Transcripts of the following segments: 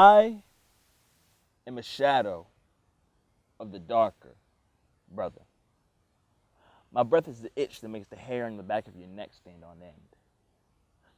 I am a shadow of the darker brother. My breath is the itch that makes the hair on the back of your neck stand on end.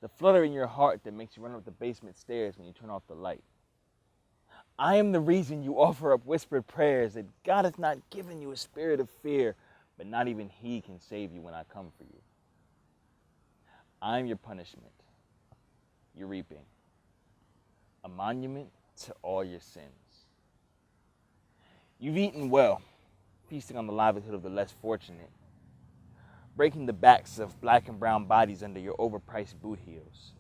The flutter in your heart that makes you run up the basement stairs when you turn off the light. I am the reason you offer up whispered prayers that God has not given you a spirit of fear, but not even He can save you when I come for you. I am your punishment, your reaping, a monument to all your sins. You've eaten well, feasting on the livelihood of the less fortunate, breaking the backs of black and brown bodies under your overpriced boot heels,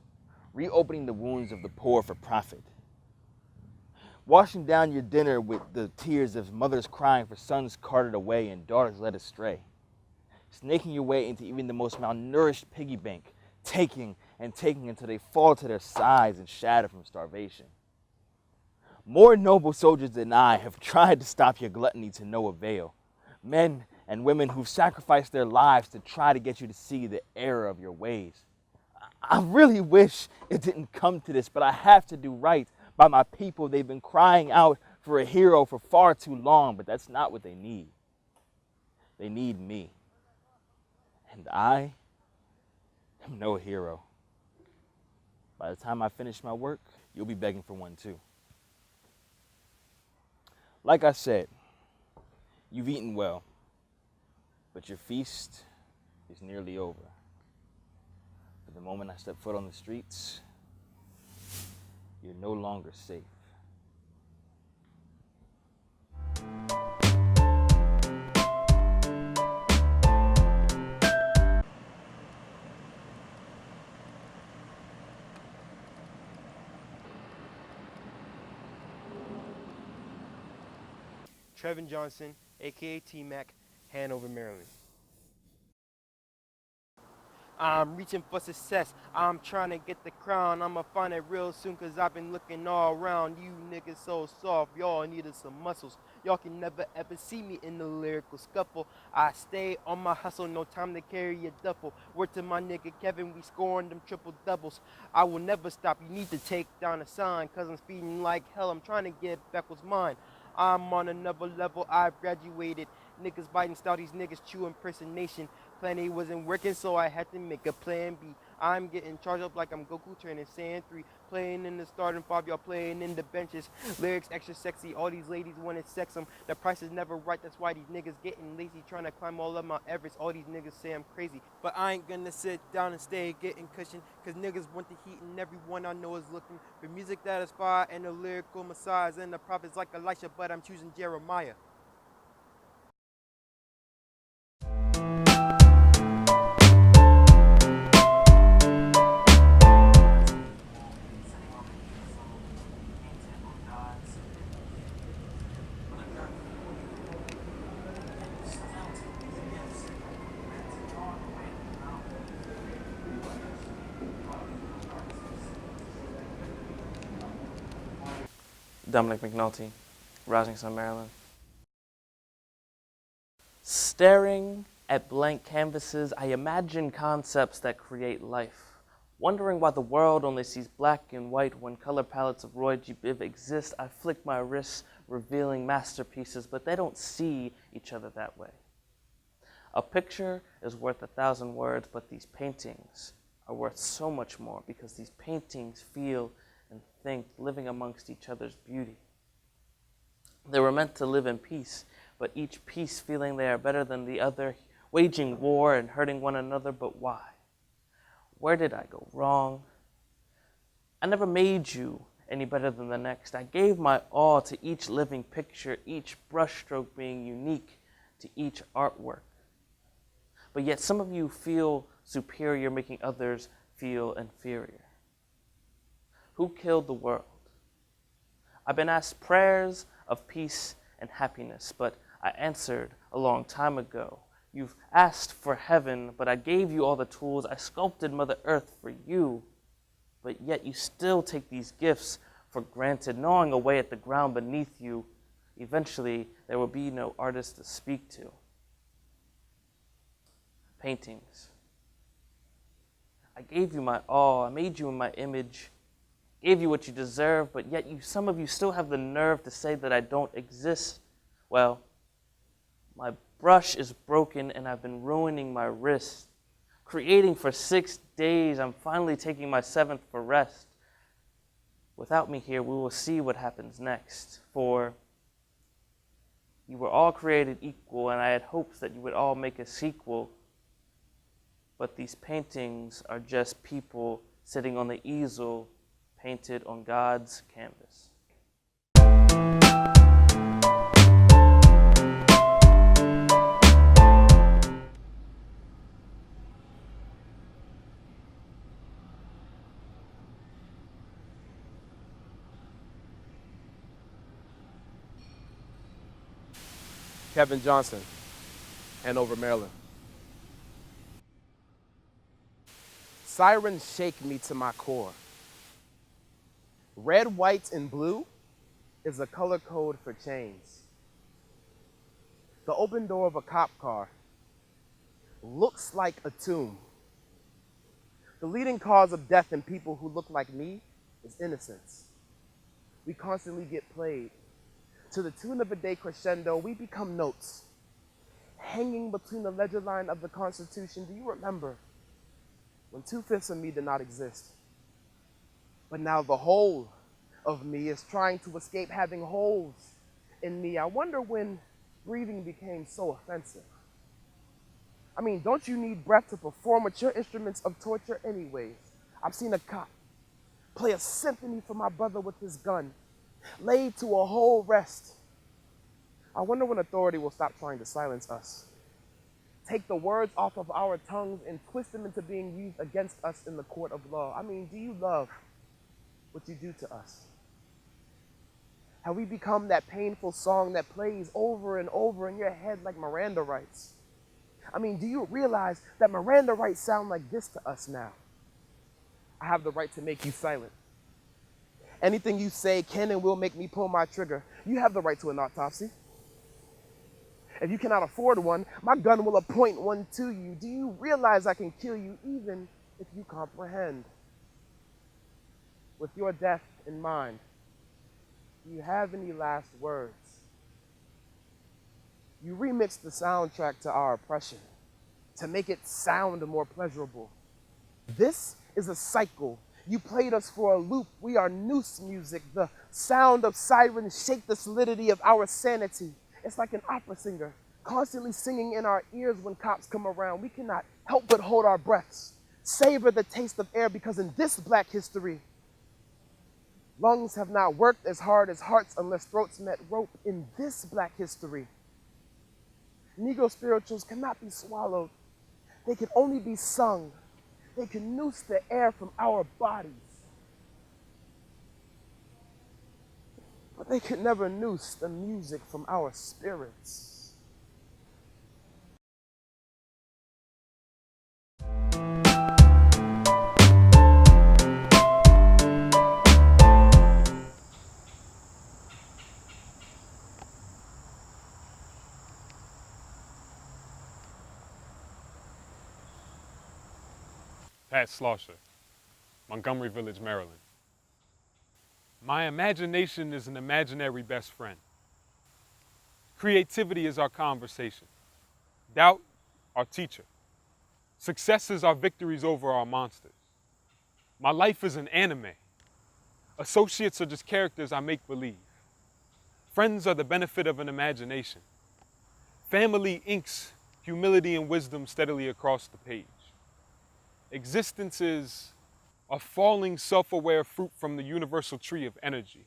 reopening the wounds of the poor for profit, washing down your dinner with the tears of mothers crying for sons carted away and daughters led astray, snaking your way into even the most malnourished piggy bank, taking and taking until they fall to their sides and shatter from starvation. More noble soldiers than I have tried to stop your gluttony to no avail. Men and women who've sacrificed their lives to try to get you to see the error of your ways. I really wish it didn't come to this, but I have to do right by my people. They've been crying out for a hero for far too long, but that's not what they need. They need me. And I am no hero. By the time I finish my work, you'll be begging for one too. Like I said, you've eaten well, but your feast is nearly over. For the moment I step foot on the streets, you're no longer safe. Trevin Johnson, aka T-Mac, Hanover, Maryland. I'm reaching for success, I'm trying to get the crown. I'ma find it real soon cause I've been looking all around. You niggas so soft, y'all needed some muscles. Y'all can never ever see me in the lyrical scuffle. I stay on my hustle, no time to carry a duffel. Word to my nigga Kevin, we scoring them triple doubles. I will never stop, you need to take down a sign cause I'm speeding like hell, I'm trying to get back what's mine. I'm on another level, I've graduated. Niggas biting style, these niggas chew impersonation. Plan A wasn't working, so I had to make a plan B. I'm getting charged up like I'm Goku turning Saiyan 3. Playing in the starting five, y'all playing in the benches. Lyrics extra sexy, all these ladies wanna sex them. The price is never right, that's why these niggas getting lazy. Trying to climb all of my Everest, all these niggas say I'm crazy. But I ain't gonna sit down and stay getting cushion. Cause niggas want the heat and everyone I know is looking for music that is fire and a lyrical messiahs. And the prophets like Elisha, but I'm choosing Jeremiah. Dominic McNulty, Rising Sun, Maryland. Staring at blank canvases, I imagine concepts that create life. Wondering why the world only sees black and white when color palettes of Roy G. Biv exist, I flick my wrists, revealing masterpieces, but they don't see each other that way. A picture is worth 1,000 words, but these paintings are worth so much more because these paintings feel and think, living amongst each other's beauty. They were meant to live in peace, but each piece feeling they are better than the other, waging war and hurting one another, but why? Where did I go wrong? I never made you any better than the next. I gave my all to each living picture, each brushstroke being unique to each artwork. But yet some of you feel superior, making others feel inferior. Who killed the world? I've been asked prayers of peace and happiness, but I answered a long time ago. You've asked for heaven, but I gave you all the tools. I sculpted Mother Earth for you, but yet you still take these gifts for granted, gnawing away at the ground beneath you. Eventually, there will be no artist to speak to. Paintings. I gave you my all. I made you in my image. gave you what you deserve, but yet some of you still have the nerve to say that I don't exist. Well, my brush is broken and I've been ruining my wrist. Creating for 6 days, I'm finally taking my 7th for rest. Without me here, we will see what happens next. For you were all created equal, and I had hopes that you would all make a sequel. But these paintings are just people sitting on the easel, painted on God's canvas. Trevin Johnson, Hanover, Maryland. Sirens shake me to my core. Red, white, and blue is a color code for chains. The open door of a cop car looks like a tomb. The leading cause of death in people who look like me is innocence. We constantly get played. To the tune of a day crescendo, we become notes. Hanging between the ledger line of the Constitution, do you remember when 2/5 of me did not exist? But now the whole of me is trying to escape having holes in me. I wonder when breathing became so offensive. I mean, don't you need breath to perform with your instruments of torture anyways? I've seen a cop play a symphony for my brother with his gun, laid to a whole rest. I wonder when authority will stop trying to silence us. Take the words off of our tongues and twist them into being used against us in the court of law. I mean, do you love what you do to us? Have we become that painful song that plays over and over in your head like Miranda rights? I mean, do you realize that Miranda rights sound like this to us now? I have the right to make you silent. Anything you say can and will make me pull my trigger. You have the right to an autopsy. If you cannot afford one, my gun will appoint one to you. Do you realize I can kill you even if you comprehend? With your death in mind, do you have any last words? You remixed the soundtrack to our oppression to make it sound more pleasurable. This is a cycle. You played us for a loop. We are noose music. The sound of sirens shake the solidity of our sanity. It's like an opera singer constantly singing in our ears when cops come around. We cannot help but hold our breaths, savor the taste of air, because in this Black history, lungs have not worked as hard as hearts unless throats met rope. In this Black history, Negro spirituals cannot be swallowed. They can only be sung. They can noose the air from our bodies, but they can never noose the music from our spirits. Pat Slosher, Montgomery Village, Maryland. My imagination is an imaginary best friend. Creativity is our conversation. Doubt, our teacher. Success is our victories over our monsters. My life is an anime. Associates are just characters I make believe. Friends are the benefit of an imagination. Family inks humility and wisdom steadily across the page. Existence is a falling, self-aware fruit from the universal tree of energy.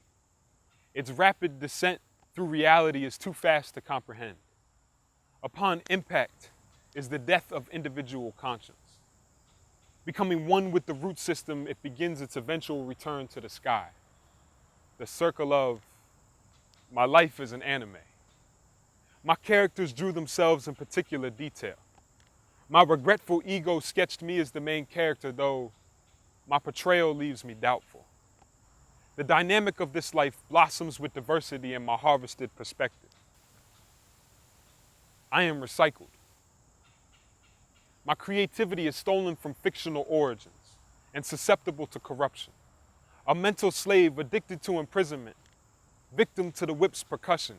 Its rapid descent through reality is too fast to comprehend. Upon impact is the death of individual conscience. Becoming one with the root system, it begins its eventual return to the sky. The circle of my life is an anime. My characters drew themselves in particular detail. My regretful ego sketched me as the main character, though my portrayal leaves me doubtful. The dynamic of this life blossoms with diversity in my harvested perspective. I am recycled. My creativity is stolen from fictional origins and susceptible to corruption. a mental slave addicted to imprisonment, victim to the whip's percussion,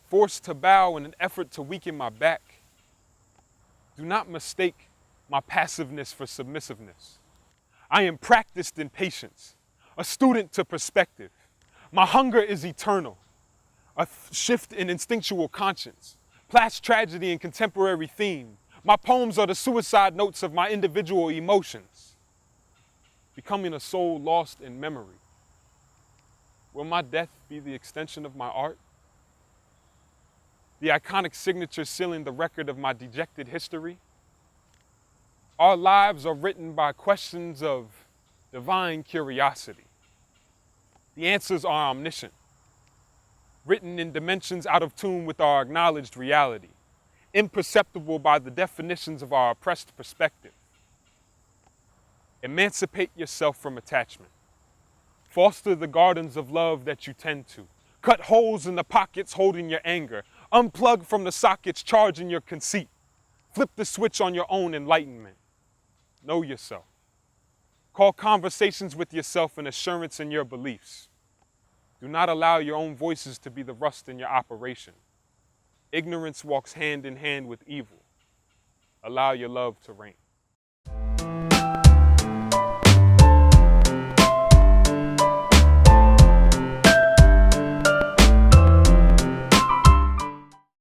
forced to bow in an effort to weaken my back. Do not mistake my passiveness for submissiveness. I am practiced in patience, a student to perspective. My hunger is eternal, a shift in instinctual conscience, past tragedy and contemporary theme. My poems are the suicide notes of my individual emotions, becoming a soul lost in memory. Will my death be the extension of my art? The iconic signature sealing the record of my dejected history? Our lives are written by questions of divine curiosity. The answers are omniscient, written in dimensions out of tune with our acknowledged reality, imperceptible by the definitions of our oppressed perspective. Emancipate yourself from attachment. Foster the gardens of love that you tend to. Cut holes in the pockets holding your anger. Unplug from the sockets charging your conceit. Flip the switch on your own enlightenment. Know yourself. Call conversations with yourself an assurance in your beliefs. Do not allow your own voices to be the rust in your operation. Ignorance walks hand in hand with evil. Allow your love to reign.